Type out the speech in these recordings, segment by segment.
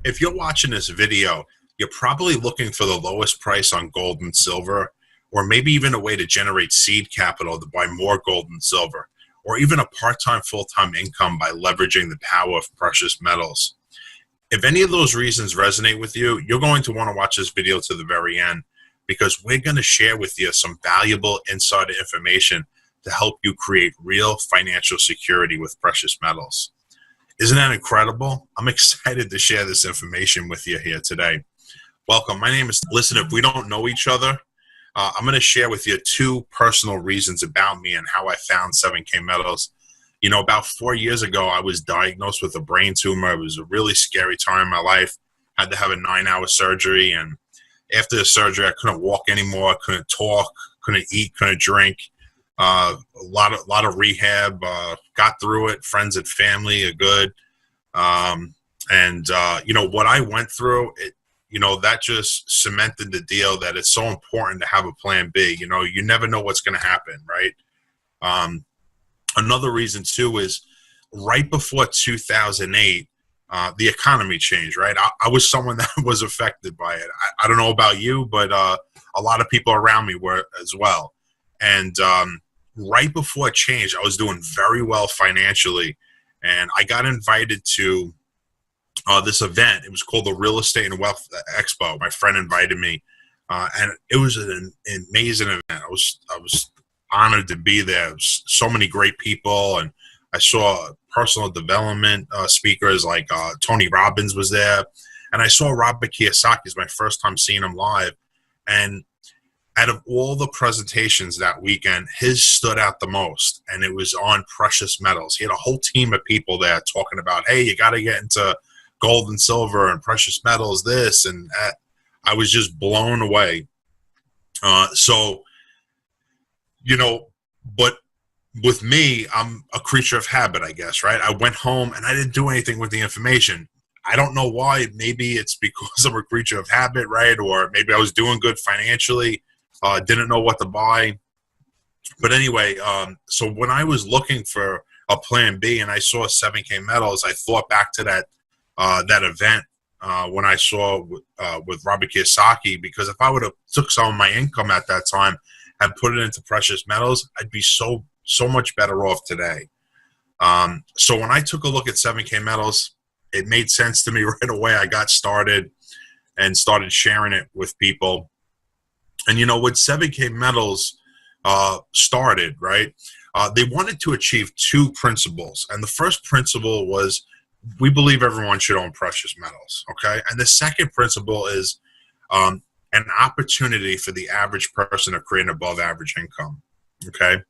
If you're watching this video, you're probably looking for the lowest price on gold and silver, or maybe even a way to generate seed capital to buy more gold and silver, or even a part-time, full-time income by leveraging the power of precious metals. If any of those reasons resonate with you, you're going to want to watch this video to the very end because we're going to share with you some valuable insider information to help you create real financial security with precious metals. Isn't that incredible? I'm excited to share this information with you here today. Welcome. My name is, listen, if we don't know each other, I'm going to share with you two personal reasons about me and how I found 7K Metals. You know, about 4 years ago, I was diagnosed with a brain tumor. It was a really scary time in my life. I had to have a 9-hour surgery. And after the surgery, I couldn't walk anymore. I couldn't talk, couldn't eat, couldn't drink. A lot of rehab, got through it. Friends and family are good. You know, what I went through, that just cemented the deal that it's so important to have a plan B. You know, you never know what's going to happen, right? Another reason, too, is right before 2008, the economy changed, right? I was someone that was affected by it. I don't know about you, but a lot of people around me were as well. And right before it changed, I was doing very well financially. And I got invited to this event. It was called the Real Estate and Wealth Expo. My friend invited me. And it was an amazing event. I was honored to be there. So many great people, and I saw personal development speakers like Tony Robbins was there, and I saw Robert Kiyosaki. It's my first time seeing him live, and out of all the presentations that weekend, his stood out the most, and it was on precious metals. He had a whole team of people there talking about, hey, you got to get into gold and silver and precious metals, this and that. I was just blown away. You know, but with me, I'm a creature of habit, I guess, right? I went home and I didn't do anything with the information. I don't know why. Maybe it's because I'm a creature of habit, right? Or maybe I was doing good financially, didn't know what to buy. But anyway, so when I was looking for a plan B and I saw 7K Metals, I thought back to that event when I saw with Robert Kiyosaki, because if I would have took some of my income at that time and put it into precious metals, I'd be so much better off today. So when I took a look at 7K Metals, it made sense to me right away. I got started and started sharing it with people. And, you know, when 7K Metals started, right, they wanted to achieve two principles. And the first principle was, we believe everyone should own precious metals, okay? And the second principle is an opportunity for the average person to create an above average income, okay?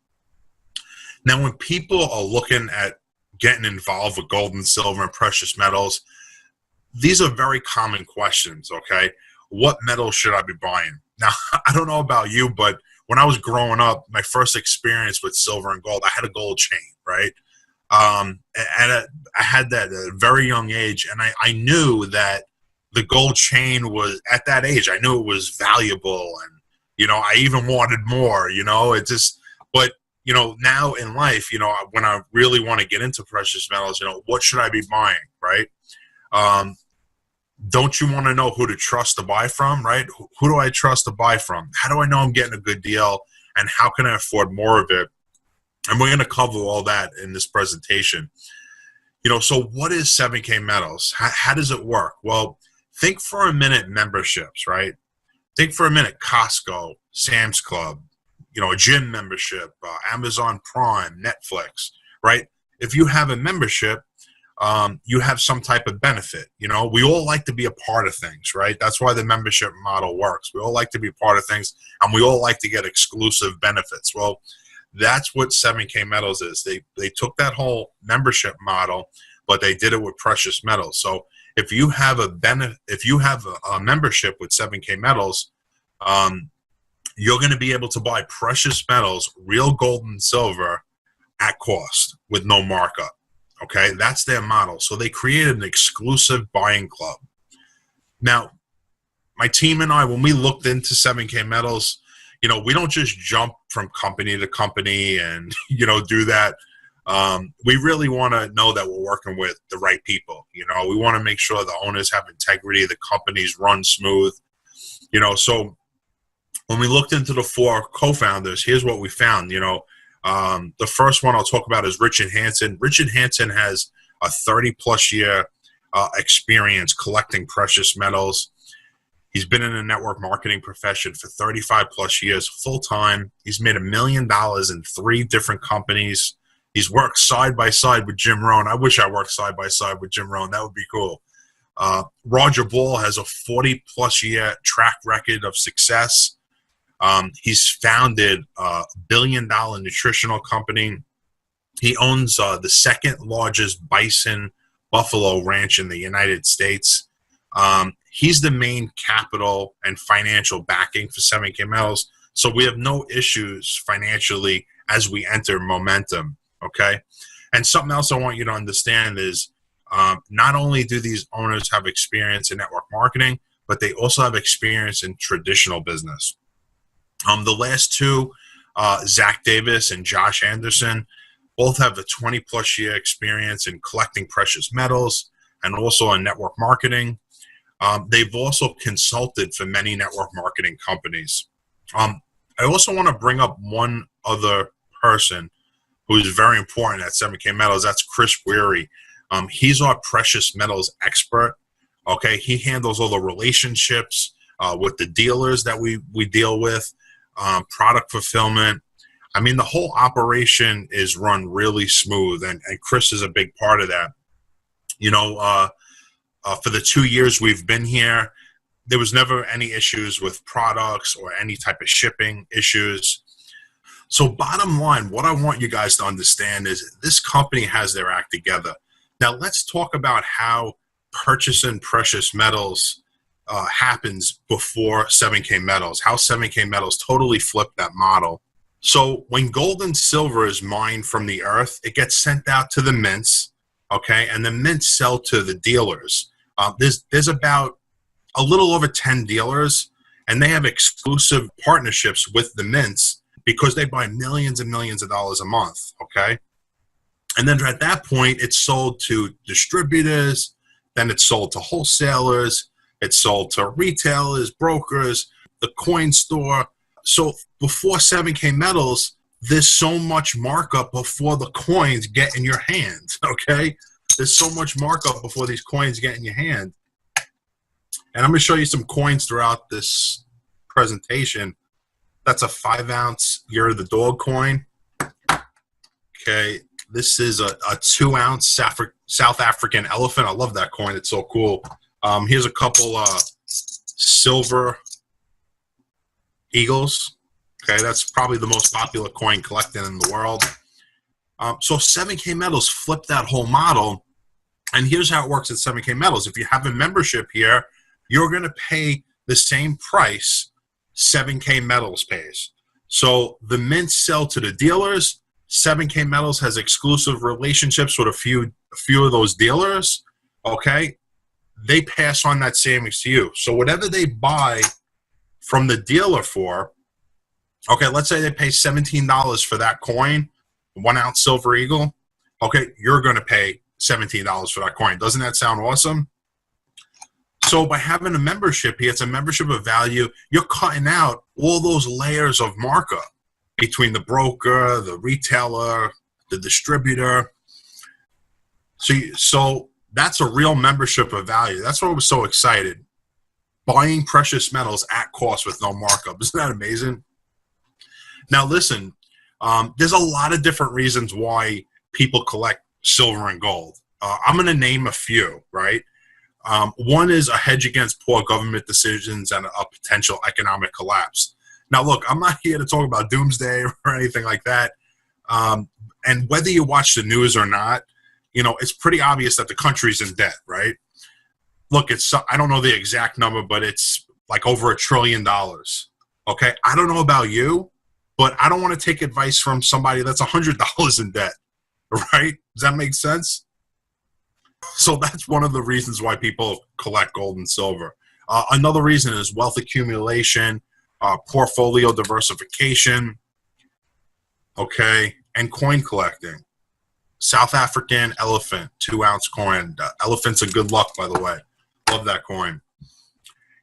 Now, when people are looking at getting involved with gold and silver and precious metals, these are very common questions, okay? What metal should I be buying? Now, I don't know about you, but when I was growing up, my first experience with silver and gold, I had a gold chain, right? And I had that at a very young age, and I knew that the gold chain was, at that age, I knew it was valuable, and, you know, I even wanted more, you know, it just, but, you know, now in life, you know, when I really want to get into precious metals, you know, what should I be buying, right? Don't you want to know who to trust to buy from, right? Who do I trust to buy from? How do I know I'm getting a good deal, and how can I afford more of it? And we're going to cover all that in this presentation. You know, so what is 7K Metals? How does it work? Well, think for a minute memberships, right? Think for a minute Costco, Sam's Club, you know, a gym membership, Amazon Prime, Netflix, right? If you have a membership, you have some type of benefit. You know, we all like to be a part of things, right? That's why the membership model works. We all like to be part of things, and we all like to get exclusive benefits. Well, that's what 7K Metals is. They took that whole membership model, but they did it with precious metals. So if you have a membership with 7K Metals, you're going to be able to buy precious metals, real gold and silver, at cost with no markup. Okay, that's their model. So they created an exclusive buying club. Now, my team and I, when we looked into 7K Metals, you know, we don't just jump from company to company and, you know, do that. We really want to know that we're working with the right people. You know, we want to make sure the owners have integrity, the companies run smooth. You know, so when we looked into the 4 co-founders, here's what we found. You know, the first one I'll talk about is Richard Hansen. Richard Hansen has a 30-plus year experience collecting precious metals. He's been in the network marketing profession for 35-plus years, full-time. He's made $1 million in 3 different companies. He's worked side by side with Jim Rohn. I wish I worked side by side with Jim Rohn. That would be cool. Roger Ball has a 40-plus year track record of success. He's founded a billion-dollar nutritional company. He owns the second largest bison buffalo ranch in the United States. He's the main capital and financial backing for 7K Metals. So we have no issues financially as we enter momentum. Okay. And something else I want you to understand is not only do these owners have experience in network marketing, but they also have experience in traditional business. The last 2, Zach Davis and Josh Anderson, both have a 20-plus year experience in collecting precious metals and also in network marketing. They've also consulted for many network marketing companies. I also want to bring up one other person who is very important at 7K Metals. That's Chris Weary. He's our precious metals expert. Okay, he handles all the relationships with the dealers that we deal with, product fulfillment. I mean, the whole operation is run really smooth, and Chris is a big part of that. You know, for the 2 years we've been here, there was never any issues with products or any type of shipping issues. So bottom line, what I want you guys to understand is this company has their act together. Now let's talk about how purchasing precious metals happens before 7K Metals, how 7K Metals totally flipped that model. So when gold and silver is mined from the earth, it gets sent out to the mints, okay, and the mints sell to the dealers. There's about a little over 10 dealers, and they have exclusive partnerships with the mints because they buy millions and millions of dollars a month, okay? And then at that point, it's sold to distributors, then it's sold to wholesalers, it's sold to retailers, brokers, the coin store. So before 7K Metals, there's so much markup before the coins get in your hand, okay? There's so much markup before these coins get in your hand. And I'm going to show you some coins throughout this presentation. That's a 5-ounce Year of the Dog coin. Okay, this is a 2-ounce South African elephant. I love that coin. It's so cool. Here's a couple silver eagles. Okay, that's probably the most popular coin collected in the world. So 7K Metals flipped that whole model. And here's how it works at 7K Metals. If you have a membership here, you're going to pay the same price 7K Metals pays. So the mints sell to the dealers. 7K Metals has exclusive relationships with a few of those dealers. Okay, they pass on that savings to you. So whatever they buy from the dealer for, okay, let's say they pay $17 for that coin, 1-ounce silver eagle. Okay, you're going to pay $17 for that coin. Doesn't that sound awesome? So by having a membership here, it's a membership of value. You're cutting out all those layers of markup between the broker, the retailer, the distributor. So that's a real membership of value. That's why I was so excited. Buying precious metals at cost with no markup. Isn't that amazing? Now listen, there's a lot of different reasons why people collect silver and gold. I'm going to name a few, right? One is a hedge against poor government decisions and a potential economic collapse. Now, look, I'm not here to talk about doomsday or anything like that. And whether you watch the news or not, you know, it's pretty obvious that the country's in debt, right? Look, I don't know the exact number, but it's like over $1 trillion. Okay, I don't know about you, but I don't want to take advice from somebody that's $100 in debt, right? Does that make sense? So that's one of the reasons why people collect gold and silver. Another reason is wealth accumulation, portfolio diversification, okay, and coin collecting. South African elephant, 2-ounce coin. Elephants of good luck, by the way. Love that coin.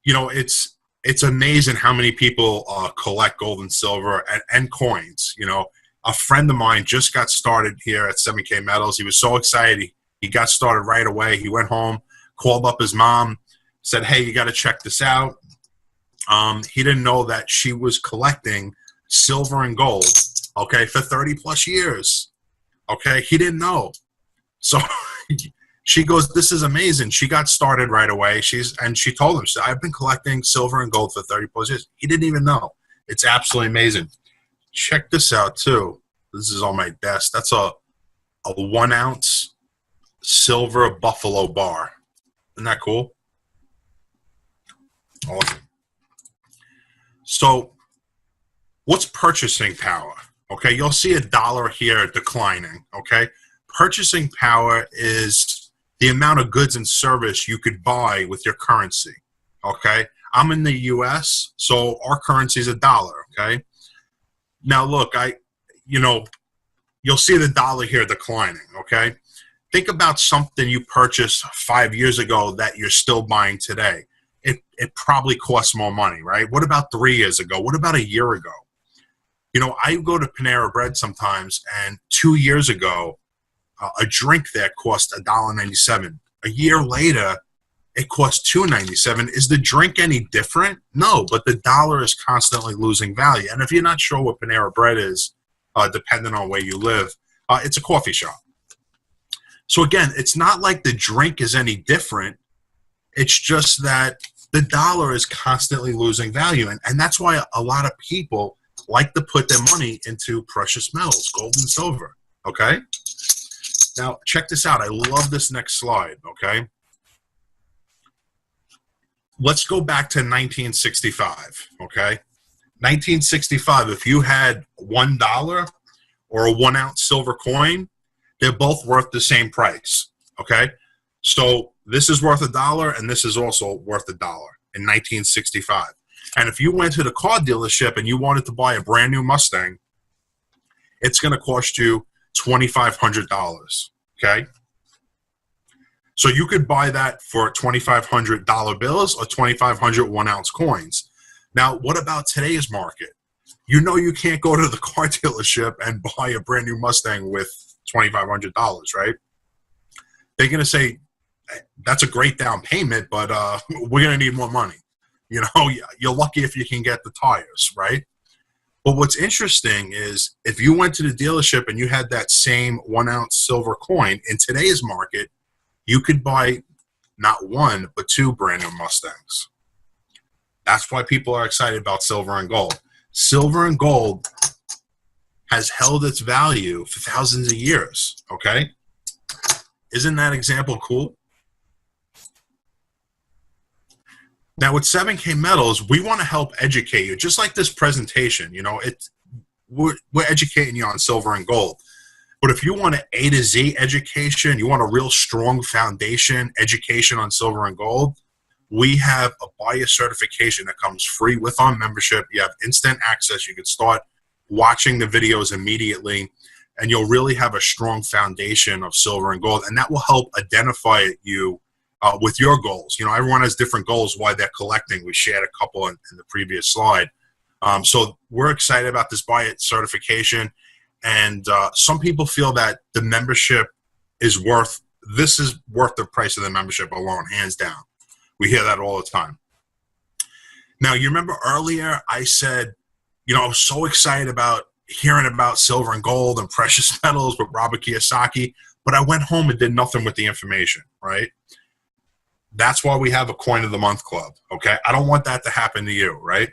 You know, it's amazing how many people collect gold and silver and coins. You know, a friend of mine just got started here at 7K Metals. He was so excited. He got started right away. He went home, called up his mom, said, hey, you got to check this out. He didn't know that she was collecting silver and gold, okay, for 30 plus years. Okay, he didn't know. So she goes, this is amazing. She got started right away. She told him, she said, I've been collecting silver and gold for 30 plus years. He didn't even know. It's absolutely amazing. Check this out too. This is on my desk. That's a 1-ounce silver buffalo bar. Isn't that cool? Awesome. So what's purchasing power? Okay, you'll see a dollar here declining, okay? Purchasing power is the amount of goods and service you could buy with your currency, okay? I'm in the U.S., so our currency is a dollar, okay? Now, look, you'll see the dollar here declining, okay? Think about something you purchased 5 years ago that you're still buying today. It probably costs more money, right? What about 3 years ago? What about a year ago? You know, I go to Panera Bread sometimes, and 2 years ago, a drink there cost $1.97. A year later, it costs $2.97. Is the drink any different? No, but the dollar is constantly losing value. And if you're not sure what Panera Bread is, depending on where you live, it's a coffee shop. So again, it's not like the drink is any different. It's just that the dollar is constantly losing value. And that's why a lot of people like to put their money into precious metals, gold and silver, okay? Now, check this out. I love this next slide, okay? Let's go back to 1965, okay? 1965, if you had $1 or a 1-ounce silver coin, they're both worth the same price, okay? So this is worth $1, and this is also worth $1 in 1965. And if you went to the car dealership and you wanted to buy a brand new Mustang, it's going to cost you $2,500, okay? So you could buy that for $2,500 bills or 2,500 1-ounce coins. Now, what about today's market? You know you can't go to the car dealership and buy a brand new Mustang with $2,500, right? They're going to say, that's a great down payment, but we're going to need more money. You know, you're lucky if you can get the tires, right? But what's interesting is if you went to the dealership and you had that same 1-ounce silver coin in today's market, you could buy not one, but 2 brand new Mustangs. That's why people are excited about silver and gold. Silver and gold has held its value for thousands of years, okay? Isn't that example cool? Now, with 7K Metals, we want to help educate you, just like this presentation. You know, we're educating you on silver and gold. But if you want an A to Z education, you want a real strong foundation education on silver and gold, we have a buyer certification that comes free with our membership. You have instant access. You can start watching the videos immediately, and you'll really have a strong foundation of silver and gold, and that will help identify you with your goals. You know, everyone has different goals why they're collecting. We shared a couple in the previous slide. So we're excited about this buyer certification, and some people feel that the membership is worth the price of the membership alone, hands down. We hear that all the time. Now, you remember earlier I said, you know, I was so excited about hearing about silver and gold and precious metals with Robert Kiyosaki, but I went home and did nothing with the information, right? That's why we have a Coin of the Month club, okay? I don't want that to happen to you, right?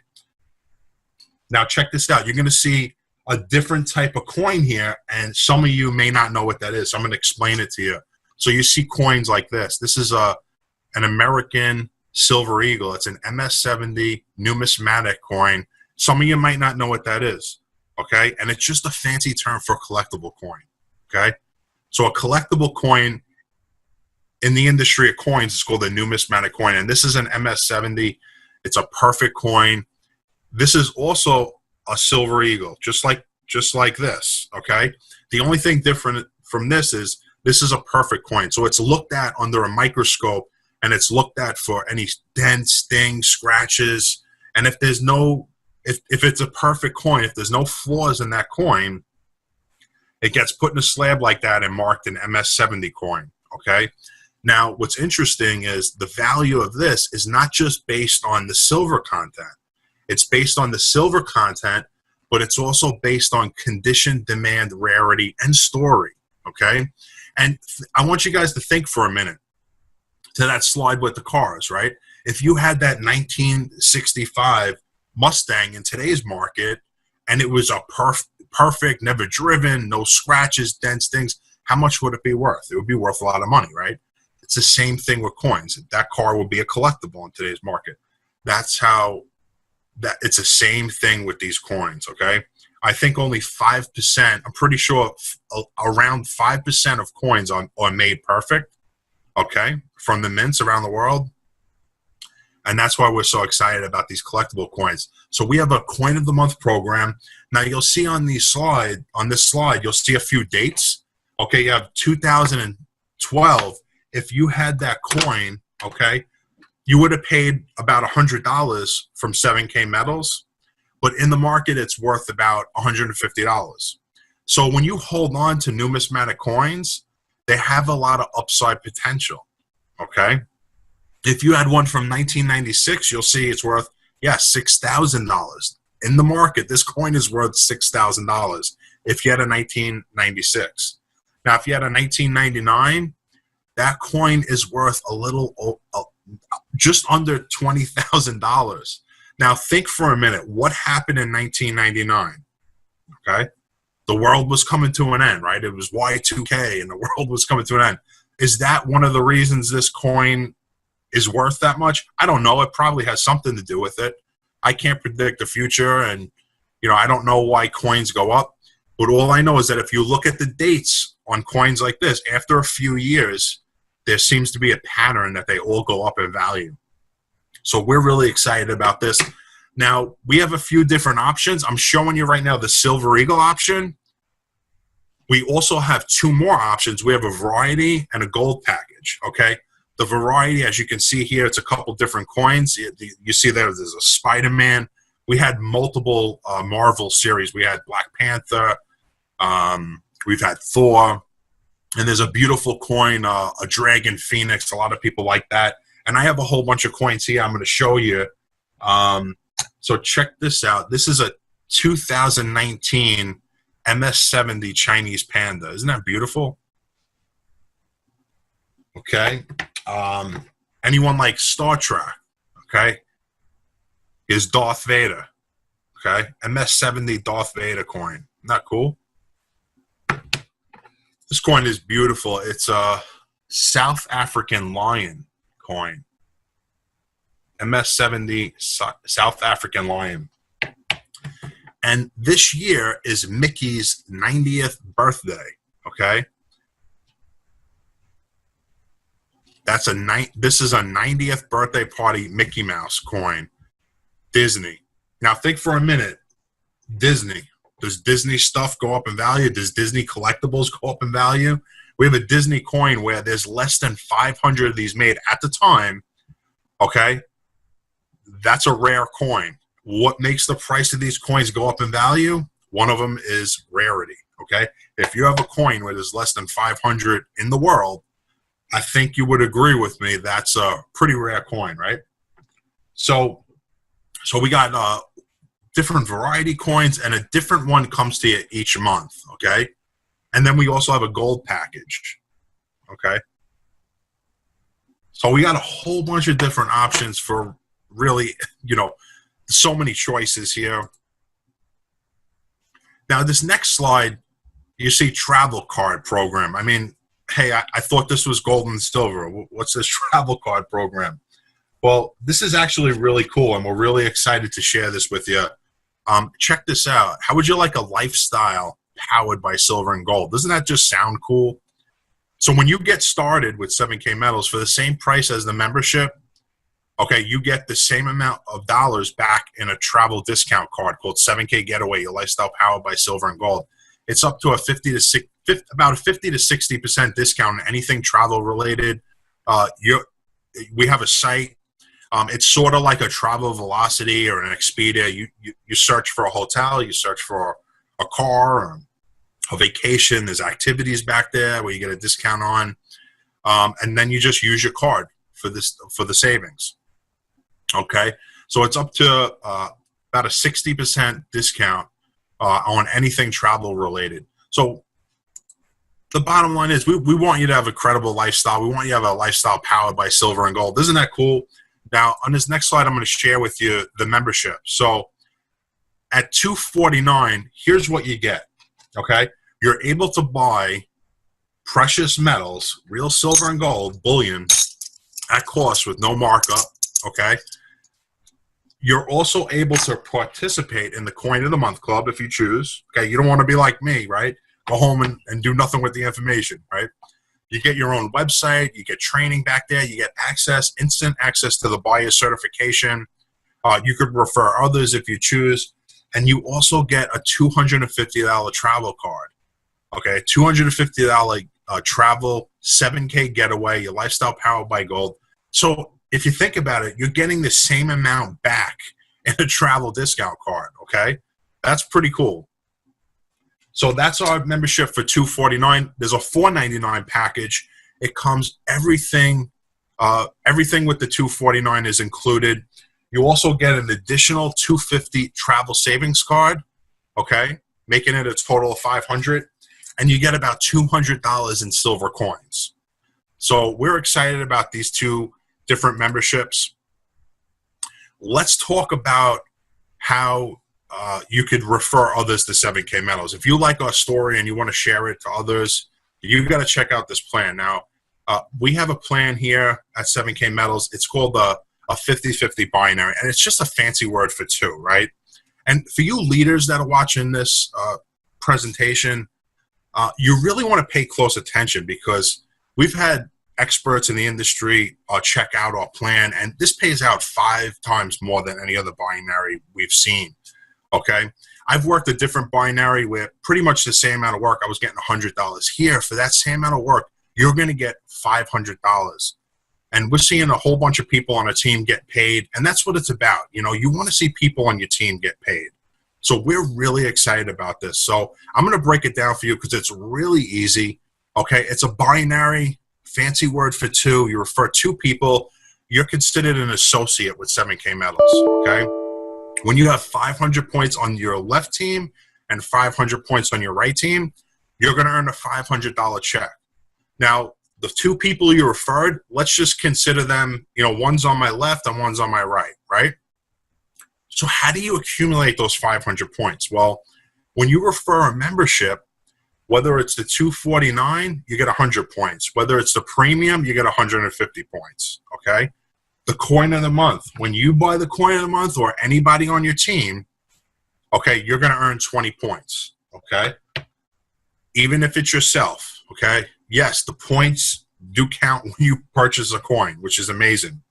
Now, check this out. You're going to see a different type of coin here, and some of you may not know what that is. So I'm going to explain it to you. So you see coins like this. This is an American Silver Eagle. It's an MS-70 numismatic coin. Some of you might not know what that is, okay? And it's just a fancy term for a collectible coin, okay? So a collectible coin in the industry of coins is called a numismatic coin, and this is an MS-70. It's a perfect coin. This is also a Silver Eagle, just like this, okay? The only thing different from this is a perfect coin. So it's looked at under a microscope, and it's looked at for any dents, stings, scratches. And if there's no, if it's a perfect coin, if there's no flaws in that coin, it gets put in a slab like that and marked an MS-70 coin, okay? Now, what's interesting is the value of this is not just based on the silver content. It's based on the silver content, but it's also based on condition, demand, rarity, and story, okay? And I want you guys to think for a minute to that slide with the cars, right? If you had that 1965 Mustang in today's market, and it was a perfect, never driven, no scratches, dents, things, how much would it be worth? It would be worth a lot of money, right? It's the same thing with coins. That car will be a collectible in today's market. That's how that it's the same thing with these coins, okay? I think only 5%, I'm pretty sure around 5% of coins are made perfect, okay, from the mints around the world. And that's why we're so excited about these collectible coins. So we have a Coin of the Month program. Now you'll see on this slide, you'll see a few dates. Okay, you have 2012. If you had that coin, okay, you would have paid about $100 from 7K Metals, but in the market it's worth about $150. So when you hold on to numismatic coins, they have a lot of upside potential, okay? If you had one from 1996, you'll see it's worth, $6,000. In the market, this coin is worth $6,000 if you had a 1996. Now, if you had a 1999, that coin is worth just under $20,000. Now, think for a minute. What happened in 1999? Okay? The world was coming to an end, right? It was Y2K, and the world was coming to an end. Is that one of the reasons this coin is worth that much? I don't know. It probably has something to do with it. I can't predict the future, and I don't know why coins go up. But all I know is that if you look at the dates on coins like this, after a few years, there seems to be a pattern that they all go up in value. So we're really excited about this. Now, we have a few different options. I'm showing you right now the Silver Eagle option. We also have two more options. We have a variety and a gold package, okay? The variety, as you can see here, it's a couple different coins. You see there's a Spider-Man. We had multiple Marvel series. We had Black Panther. We've had Thor. And there's a beautiful coin, a Dragon Phoenix. A lot of people like that. And I have a whole bunch of coins here I'm going to show you. So check this out. This is a 2019 MS-70 Chinese Panda. Isn't that beautiful? Okay. Anyone like Star Trek? Okay. Is Darth Vader. Okay. MS-70 Darth Vader coin. Isn't that cool? This coin is beautiful. It's a South African lion coin. MS-70 South African lion. And this year is Mickey's 90th birthday, okay? This is a 90th birthday party Mickey Mouse coin. Disney. Now think for a minute. Disney. Does Disney stuff go up in value? Does Disney collectibles go up in value? We have a Disney coin where there's less than 500 of these made at the time, okay? That's a rare coin. What makes the price of these coins go up in value? One of them is rarity, okay? If you have a coin where there's less than 500 in the world, I think you would agree with me that's a pretty rare coin, right? So we got different variety coins, and a different one comes to you each month, okay? And then we also have a gold package, okay? So we got a whole bunch of different options for really, so many choices here. Now, this next slide, you see travel card program. I mean, hey, I thought this was gold and silver. What's this travel card program? Well, this is actually really cool, and we're really excited to share this with you. Check this out. How would you like a lifestyle powered by silver and gold? Doesn't that just sound cool? So when you get started with 7K Metals for the same price as the membership, okay, you get the same amount of dollars back in a travel discount card called 7K Getaway, your lifestyle powered by silver and gold. It's up to about a 50 to 60% discount on anything travel related. We have a site. It's sort of like a Travel Velocity or an Expedia. You search for a hotel, you search for a car, or a vacation. There's activities back there where you get a discount on, and then you just use your card for the savings. Okay, so it's up to about a 60% discount on anything travel related. So the bottom line is we want you to have a credible lifestyle. We want you to have a lifestyle powered by silver and gold. Isn't that cool? Now, on this next slide, I'm going to share with you the membership. So at $249, here's what you get, okay? You're able to buy precious metals, real silver and gold, bullion, at cost with no markup, okay? You're also able to participate in the Coin of the Month Club if you choose, okay? You don't want to be like me, right? Go home and do nothing with the information, right? You get your own website. You get training back there. You get instant access to the buyer certification. You could refer others if you choose. And you also get a $250 travel card, okay? $250 travel, 7K getaway, your lifestyle powered by gold. So if you think about it, you're getting the same amount back in a travel discount card, okay? That's pretty cool. So that's our membership for $249. There's a $499 package. It comes everything with the $249 is included. You also get an additional $250 travel savings card, okay, making it a total of $500, and you get about $200 in silver coins. So we're excited about these two different memberships. Let's talk about how you could refer others to 7K Metals. If you like our story and you want to share it to others, you got to check out this plan. Now, we have a plan here at 7K Metals. It's called a 50-50 binary, and it's just a fancy word for two, right? And for you leaders that are watching this presentation, you really want to pay close attention, because we've had experts in the industry check out our plan, and this pays out 5 times more than any other binary we've seen. Okay, I've worked a different binary where pretty much the same amount of work, I was getting $100. Here, for that same amount of work, you're going to get $500. And we're seeing a whole bunch of people on a team get paid, and that's what it's about. You know, you want to see people on your team get paid. So we're really excited about this. So I'm going to break it down for you because it's really easy. Okay, it's a binary, fancy word for two. You refer 2 people, you're considered an associate with 7K Metals, okay? When you have 500 points on your left team and 500 points on your right team, you're going to earn a $500 check. Now, the 2 people you referred, let's just consider them, you know, one's on my left and one's on my right, right? So how do you accumulate those 500 points? Well, when you refer a membership, whether it's the 249, you get 100 points. Whether it's the premium, you get 150 points, okay? The Coin of the Month. When you buy the Coin of the Month or anybody on your team, okay, you're going to earn 20 points, okay? Even if it's yourself, okay? Yes, the points do count when you purchase a coin, which is amazing.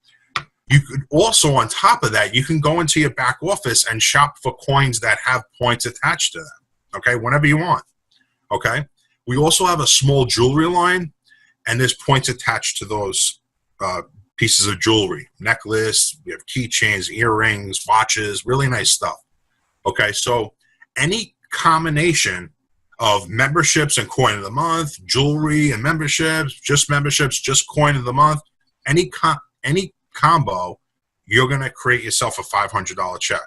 You could also, on top of that, you can go into your back office and shop for coins that have points attached to them, okay, whenever you want, okay? We also have a small jewelry line, and there's points attached to those pieces of jewelry, necklace, we have keychains, earrings, watches, really nice stuff. Okay, so any combination of memberships and Coin of the Month, jewelry and memberships, just Coin of the Month, any combo, you're going to create yourself a $500 check.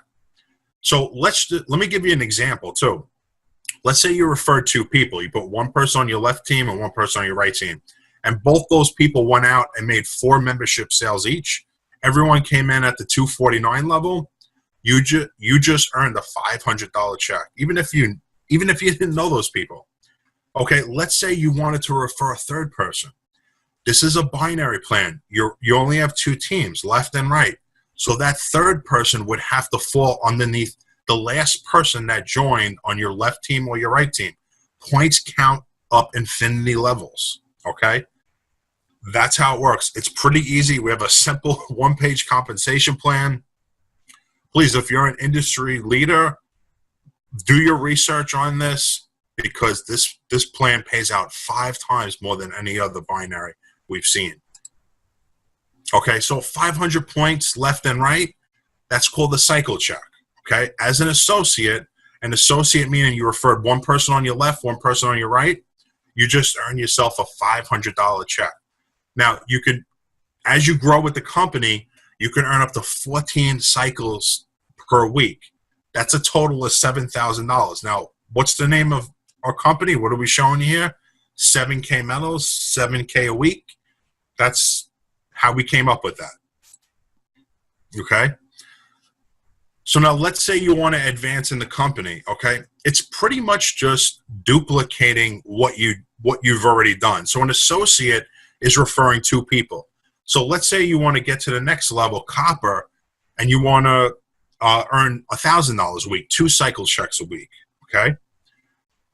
So let me give you an example too. Let's say you referred 2 people. You put one person on your left team and one person on your right team. And both those people went out and made 4 membership sales each. Everyone came in at the 249 level. You just earned a $500 check, even if you didn't know those people. Okay, let's say you wanted to refer a 3rd person. This is a binary plan. You only have 2 teams, left and right. So that 3rd person would have to fall underneath the last person that joined on your left team or your right team. Points count up infinity levels. Okay, that's how it works. It's pretty easy. We have a simple 1-page compensation plan. Please, if you're an industry leader, do your research on this. because this plan pays out 5 times more than any other binary we've seen. Okay, so 500 points left and right, that's called the cycle check. Okay, as an associate meaning you referred one person on your left, one person on your right, you just earn yourself a $500 check. Now, you could, as you grow with the company, you can earn up to 14 cycles per week. That's a total of $7,000. Now, what's the name of our company? What are we showing you here? 7K Metals, 7K a week. That's how we came up with that. Okay? So now let's say you want to advance in the company, okay? It's pretty much just duplicating what you've already done. So an associate is referring 2 people. So let's say you want to get to the next level, copper, and you want to earn $1,000 a week, 2 cycle checks a week, okay?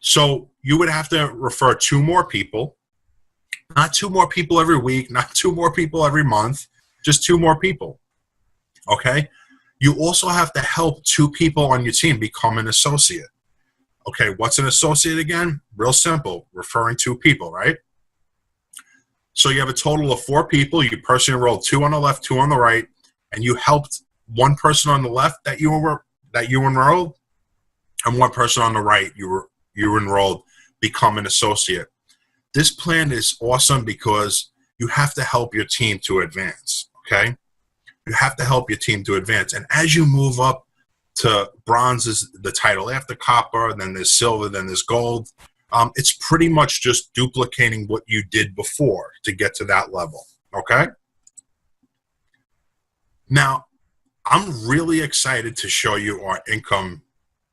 So you would have to refer 2 more people, not 2 more people every week, not 2 more people every month, just 2 more people, okay? You also have to help 2 people on your team become an associate. Okay, what's an associate again? Real simple, referring 2 people, right? So you have a total of 4 people. You personally enrolled 2 on the left, 2 on the right, and you helped 1 person on the left that you enrolled, and 1 person on the right you enrolled become an associate. This plan is awesome because you have to help your team to advance, okay? You have to help your team to advance. And as you move up to bronze is the title after copper, then there's silver, then there's gold. It's pretty much just duplicating what you did before to get to that level, okay? Now, I'm really excited to show you our income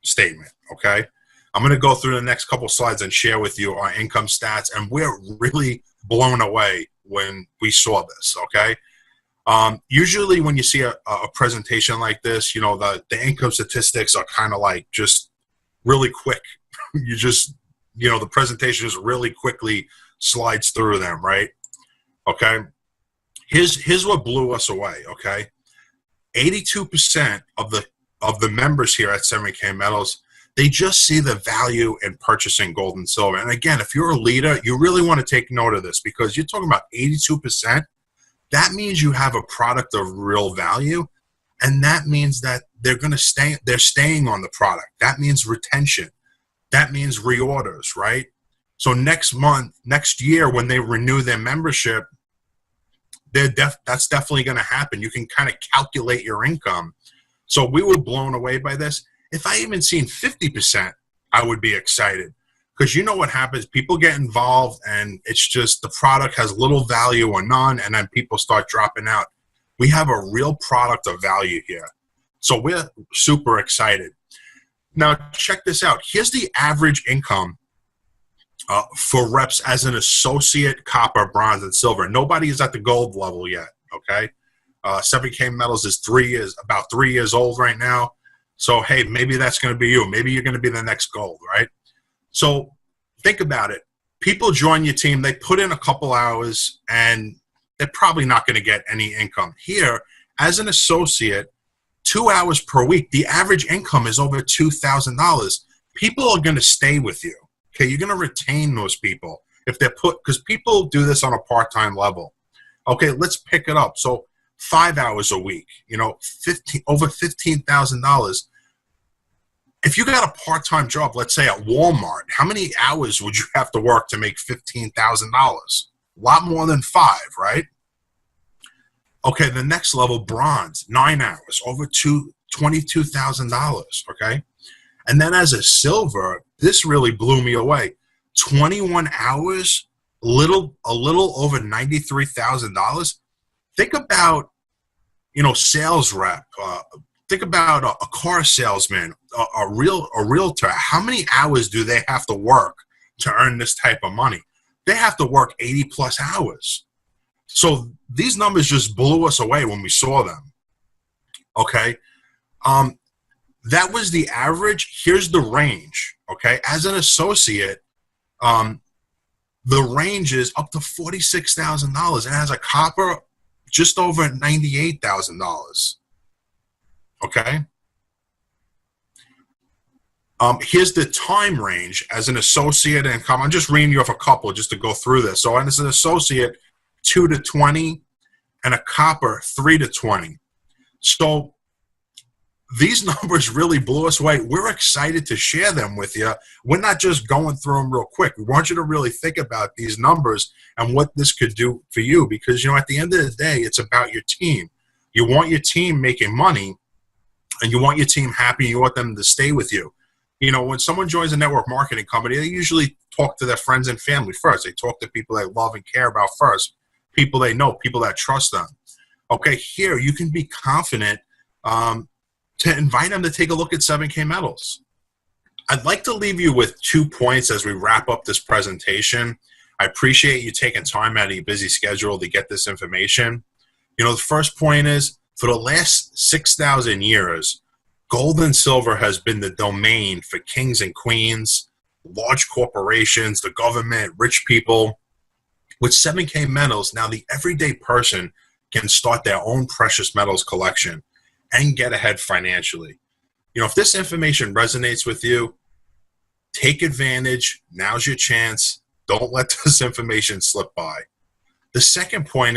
statement, okay? I'm going to go through the next couple slides and share with you our income stats, and we're really blown away when we saw this, okay? Usually when you see a presentation like this, you know, the income statistics are kind of like just really quick. You just, you know, the presentation just really quickly slides through them, right? Okay. Here's what blew us away, okay? 82% of the members here at 7K Metals, they just see the value in purchasing gold and silver. And again, if you're a leader, you really want to take note of this because you're talking about 82%. That means you have a product of real value, and that means that they're staying on the product. That means retention. That means reorders, right? So next year, when they renew their membership, that's definitely going to happen. You can kind of calculate your income. So we were blown away by this. If I even seen 50%, I would be excited. Because you know what happens, people get involved and it's just the product has little value or none, and then people start dropping out. We have a real product of value here. So we're super excited. Now check this out. Here's the average income for reps as an associate, copper, bronze, and silver. Nobody is at the gold level yet, okay? 7K Metals is about 3 years old right now. So hey, maybe that's going to be you. Maybe you're going to be the next gold, right? So think about it. People join your team, they put in a couple hours, and they're probably not going to get any income. Here, as an associate, 2 hours per week, the average income is over $2,000. People are going to stay with you. Okay, you're going to retain those people if they're because people do this on a part-time level. Okay, let's pick it up. So 5 hours a week, you know, over $15,000. If you got a part-time job, let's say at Walmart, how many hours would you have to work to make $15,000? A lot more than 5, right? Okay, the next level, bronze, 9 hours, over $22,000, okay? And then as a silver, this really blew me away. 21 hours, a little over $93,000. Think about, you know, sales rep, think about a car salesman, a realtor. How many hours do they have to work to earn this type of money? They have to work 80 plus hours. So these numbers just blew us away when we saw them. Okay. That was the average. Here's the range. Okay. As an associate, the range is up to $46,000, and as a copper, just over $98,000. Okay. Here's the time range as an associate income. I'm just reading you off a couple just to go through this. So as an associate, 2 to 20, and a copper, 3 to 20. So these numbers really blew us away. We're excited to share them with you. We're not just going through them real quick. We want you to really think about these numbers and what this could do for you, because, at the end of the day, it's about your team. You want your team making money, and you want your team happy. You want them to stay with you. When someone joins a network marketing company, they usually talk to their friends and family first. They talk to people they love and care about first, people they know, people that trust them. Okay, here you can be confident to invite them to take a look at 7K Metals. I'd like to leave you with 2 points as we wrap up this presentation. I appreciate you taking time out of your busy schedule to get this information. The first point is, for the last 6,000 years, gold and silver has been the domain for kings and queens, large corporations, the government, rich people. With 7K Metals, now the everyday person can start their own precious metals collection and get ahead financially. If this information resonates with you, take advantage. Now's your chance. Don't let this information slip by. The second point